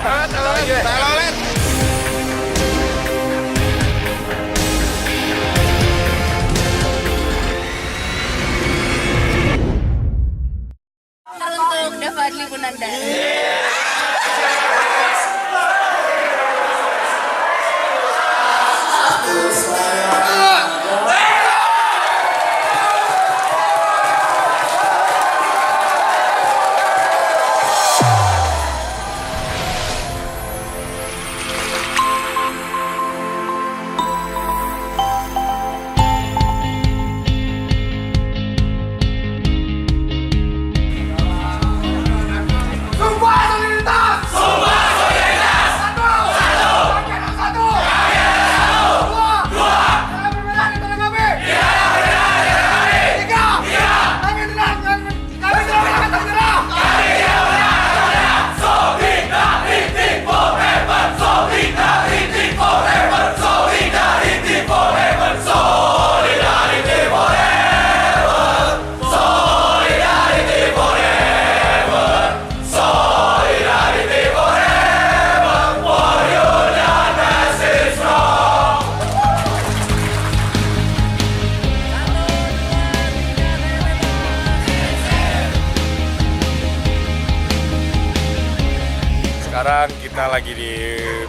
Telolet. Untuk Davadli Punanda. Sekarang kita lagi di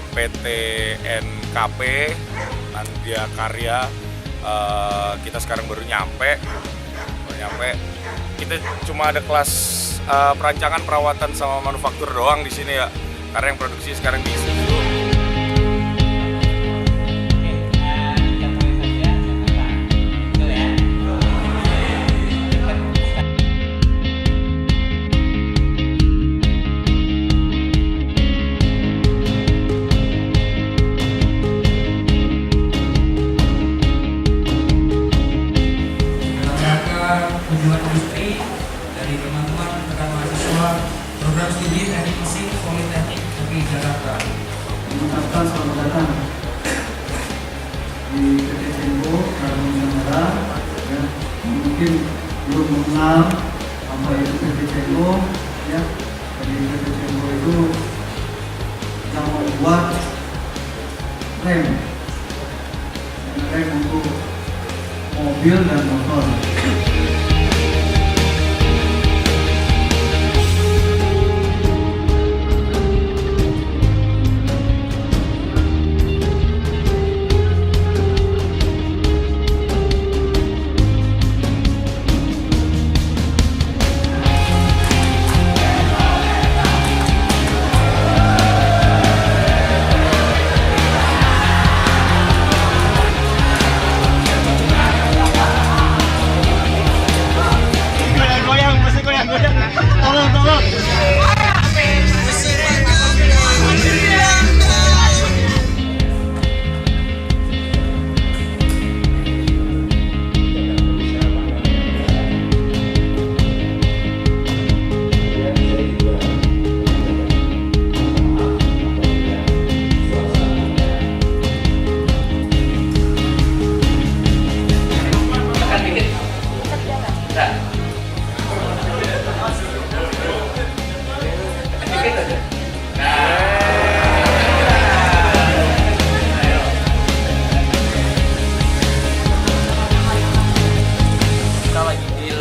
PT NKP Nandya Karya. Kita sekarang baru nyampe. Kita cuma ada kelas perancangan, perawatan sama manufaktur doang di sini ya. Karena yang produksi sekarang di Isuzu. Tujuan industri dari teman-teman rekan mahasiswa program studi teknik mesin Politeknik UPI Jakarta. Mengucapkan selamat datang di PT Cenbo Karbon Nusantara. Ya, mungkin belum mengenal apa itu PT Cenbo. Ya, di PT Cenbo itu yang membuat rem untuk mobil dan motor.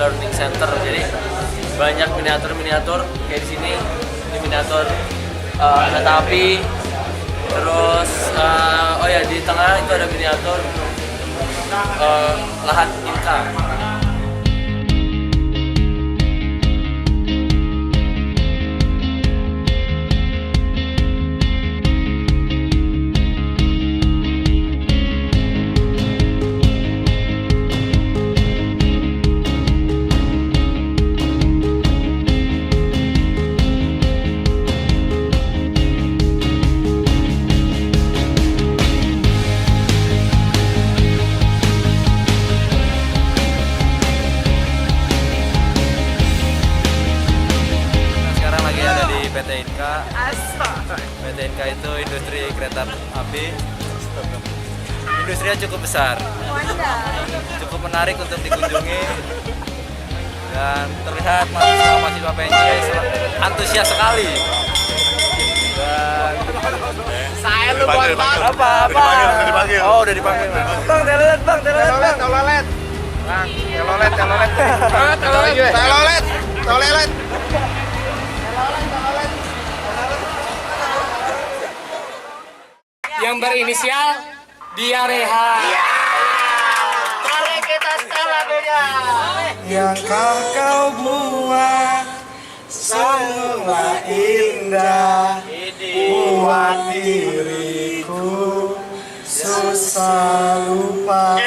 Learning Center, jadi banyak miniatur kayak di sini. Ini miniatur kereta api, terus oh ya di tengah itu ada miniatur lahan Inka. PT Inka. PT Inka itu industri kereta api. Industrinya cukup besar, cukup menarik untuk dikunjungi, dan terlihat mahasiswa PNJ antusias sekali. Dan Saya lu buat Apa? Udah dipanggil. Oh, udah dipanggil. Bang, telolet, bang, telolet, bang. Telolet. Bang, telolet. Telolet. Yang berinisial Diareha. Mari kita setel lagunya. Yang kau buat semua indah, buat diriku susah lupa.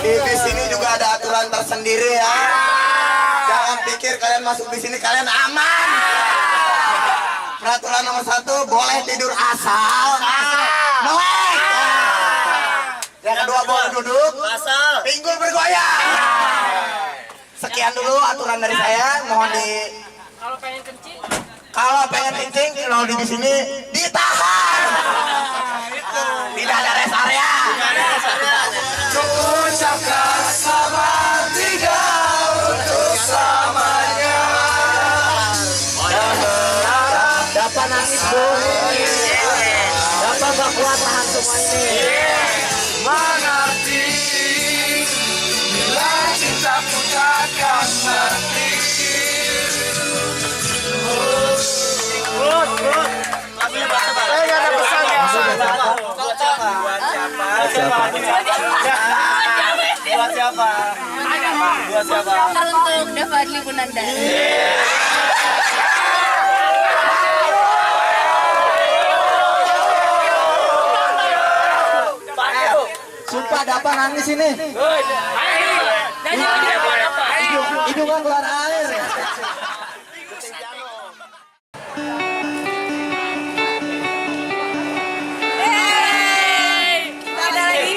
Di sini juga ada aturan tersendiri ya. Jangan pikir kalian masuk di sini kalian aman. Peraturan nomor 1, boleh tidur asal melek. Yang kedua, boleh duduk pinggul bergoyang. Sekian dulu aturan dari saya. Mohon di kalau pengen kencing kalau di sini ditahan. Tidak ada rest area. Ucapkan selamat tinggal untuk selamanya. Dan berharap dapat nangis bu, dapat gak kuat tahan semua ini. Mengerti bila cintaku takkan mati. Buat siapa? Teruntuk Dafadli Bunanda. Sumpah dapat nangis ini. Hidungnya keluar air. Ada lagi.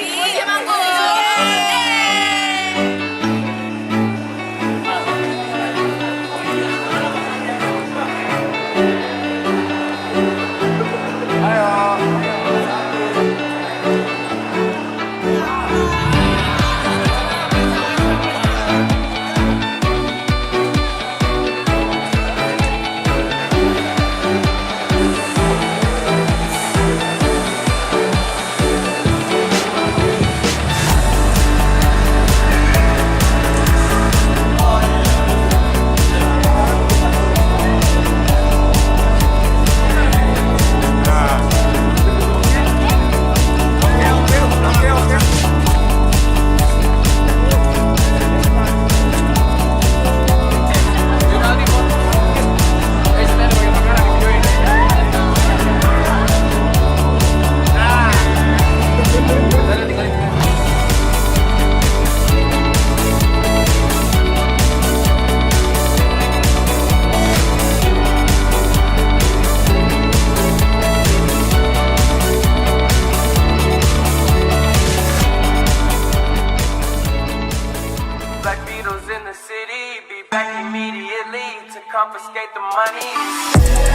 confiscate the money.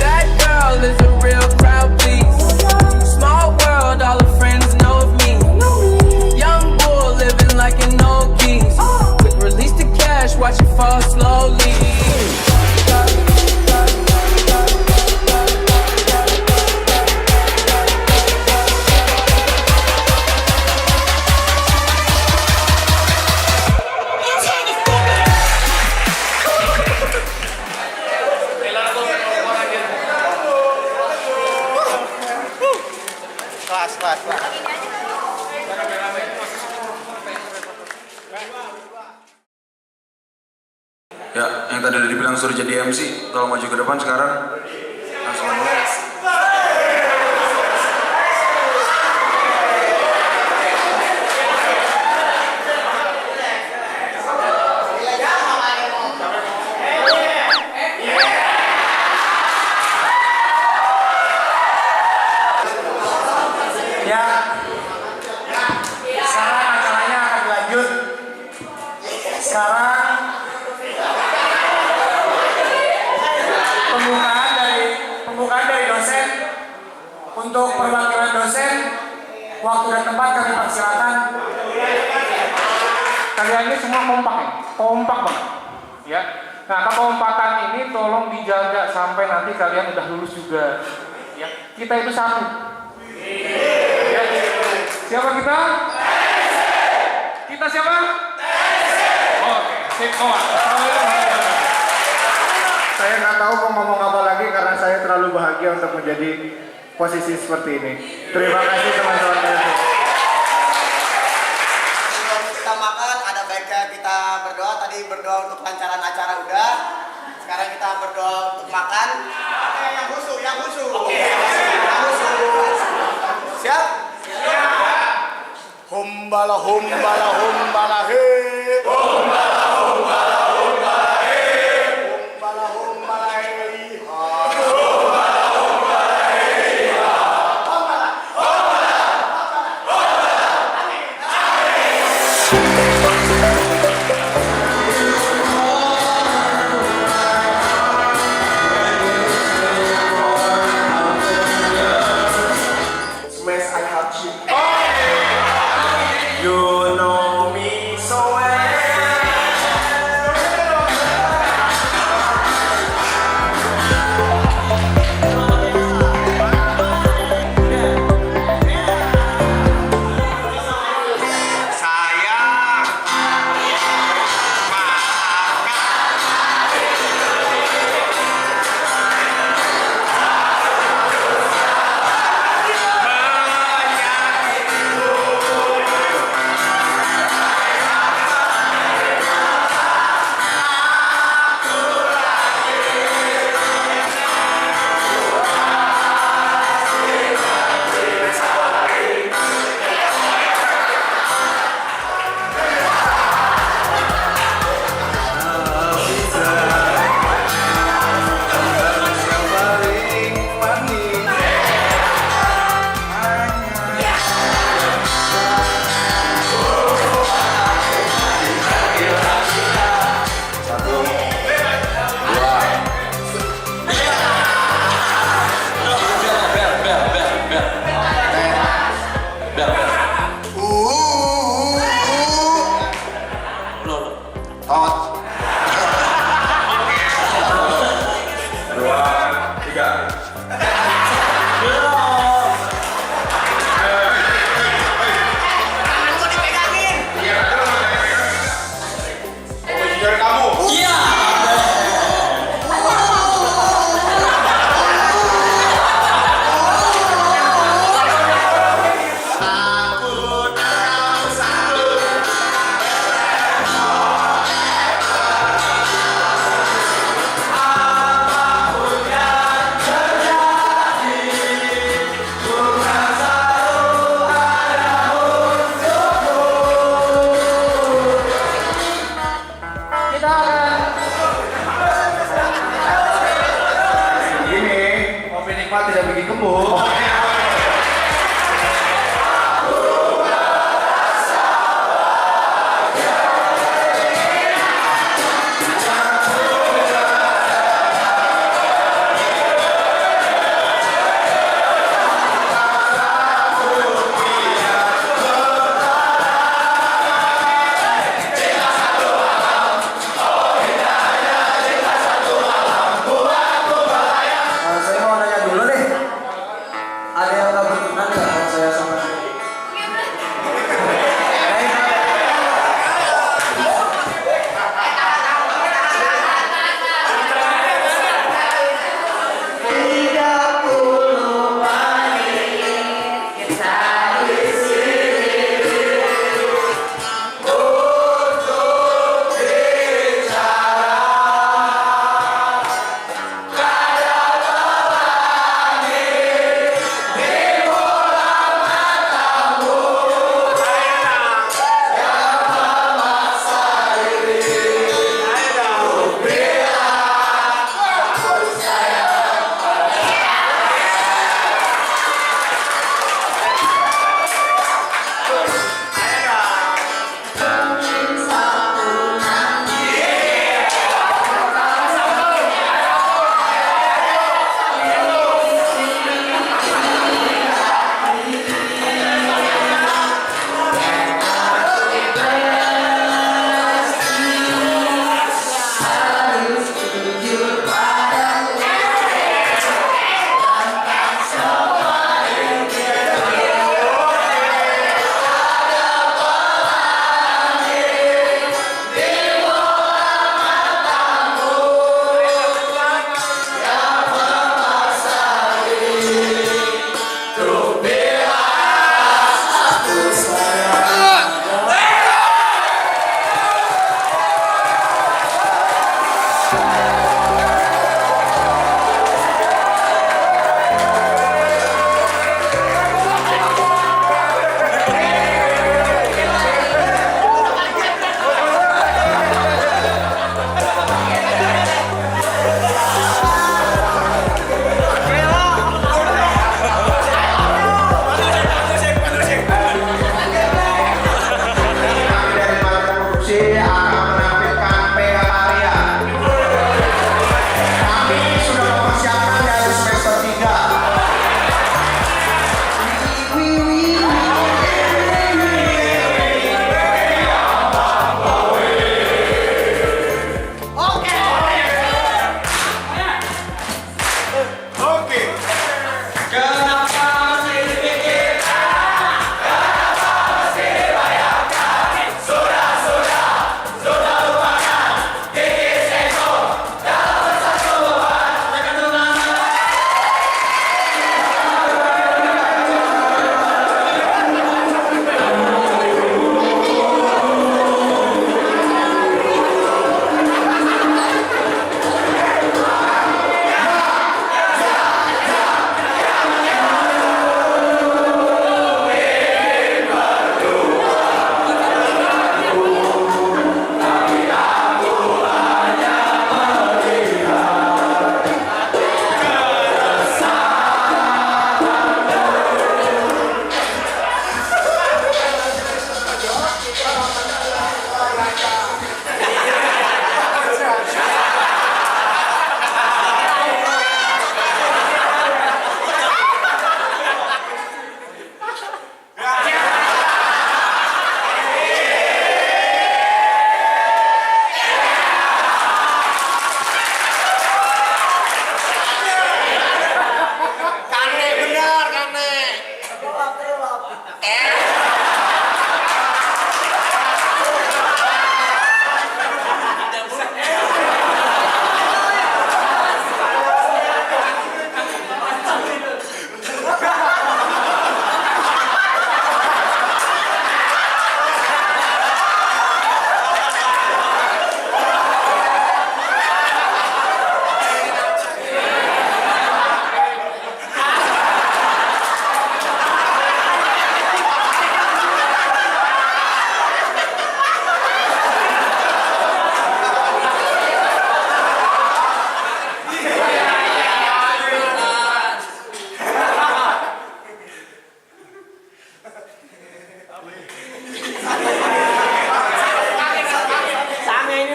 That girl is a real crowd, please. Small world, all her friends know of me. Young bull living like an old geese. Quick release the cash, watch it fall slowly. Kelas. Ya, yang tadi udah dibilang suruh jadi MC, kalau maju ke depan sekarang langsung mulai. Ya, sekarang acaranya akan dilanjut. Sekarang pembukaan dari dosen. Untuk perwakilan dosen, waktu dan tempat kami persilakan. Kalian ini semua kompak banget, ya. Nah, kekompakan ini tolong dijaga sampai nanti kalian udah lulus juga, ya. Kita itu satu. Ya. Siapa kita? Kita siapa? Oke, sip, Saya nggak tahu mau ngomong apa lagi karena saya terlalu bahagia untuk menjadi posisi seperti ini. Terima kasih teman-teman. Sebelum kita makan, ada baiknya kita berdoa. Tadi berdoa untuk kelancaran acara udah. Sekarang kita berdoa untuk makan. Yang khusus. Yang khusus. Siap? Humbala he. Humbala he. You know me so well.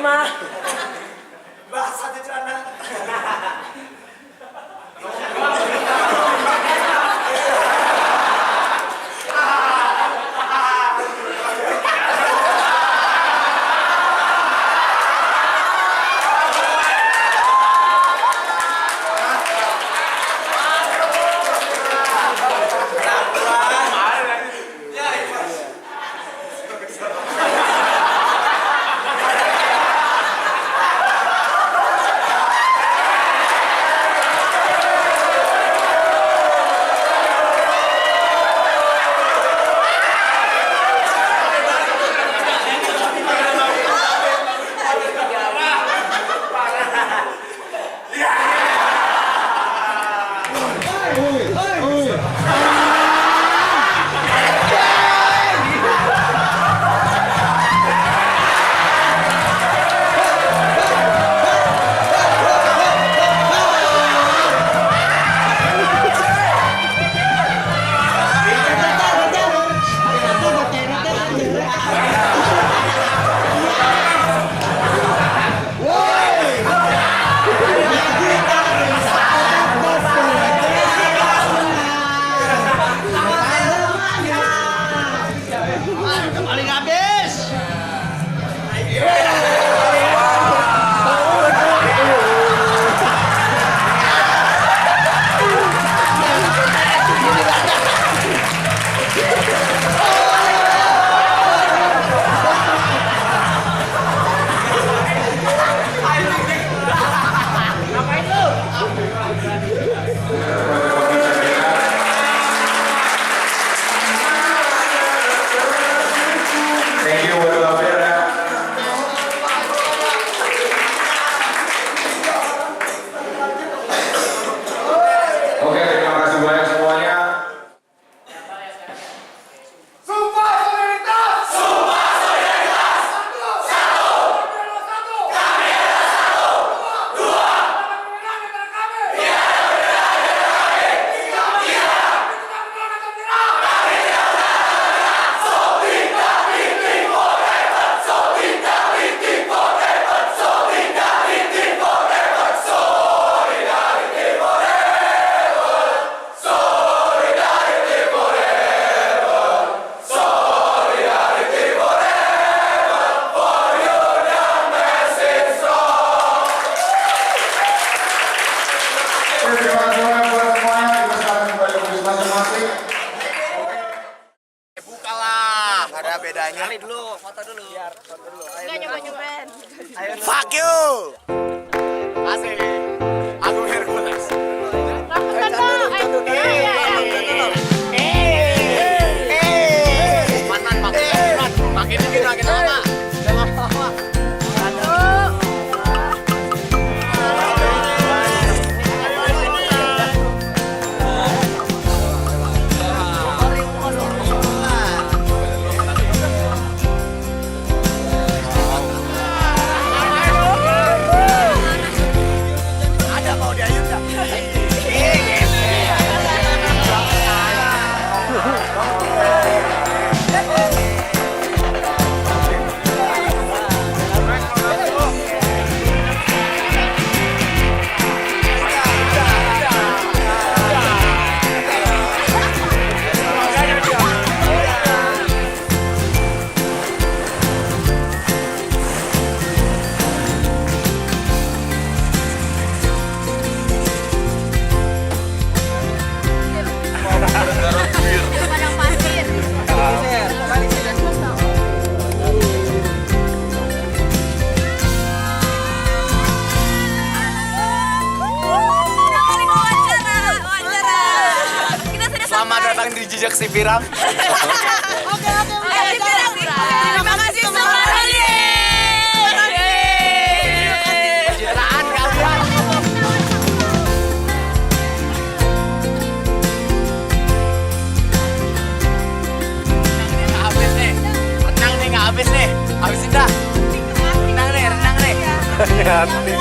mah. Bahasa di celana. Bedanya. Kali dulu, foto dulu. Biar foto dulu. Enggak nyoba-nyobain. Fuck you. Asik. Agung Hercules. Makin dikit makin lama. Jangan lama. Selamat datang di Jejak Si Piram. Oke. Terima kasih semua. Pencitraan kalian. Habis nih. Renang nih nggak habis nih. Habisin dah. Renang nih.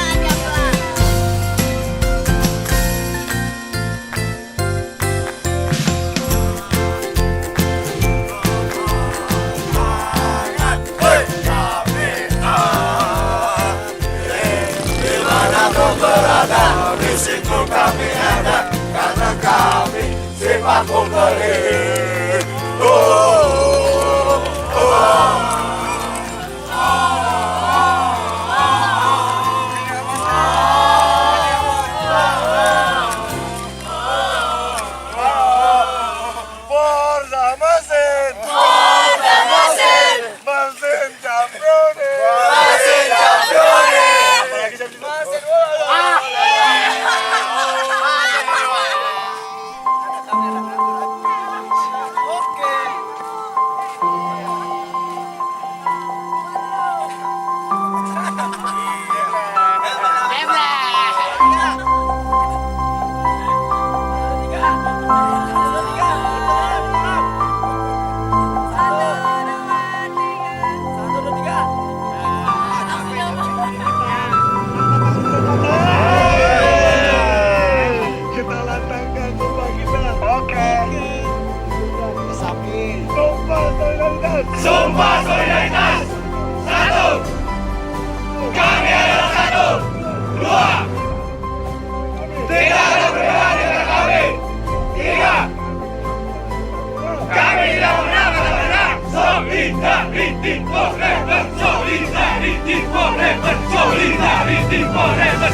Kita lantangkan sumpah kita. Oke. Sumpah solidaritas. Sumpah solidaritas. 1. Kami adalah 1. 2. Tidak ada perbedaan di antara kami. 3. Kami tidak pernah kata-kata. Solidarity forever. Solidarity forever. Solidarity forever.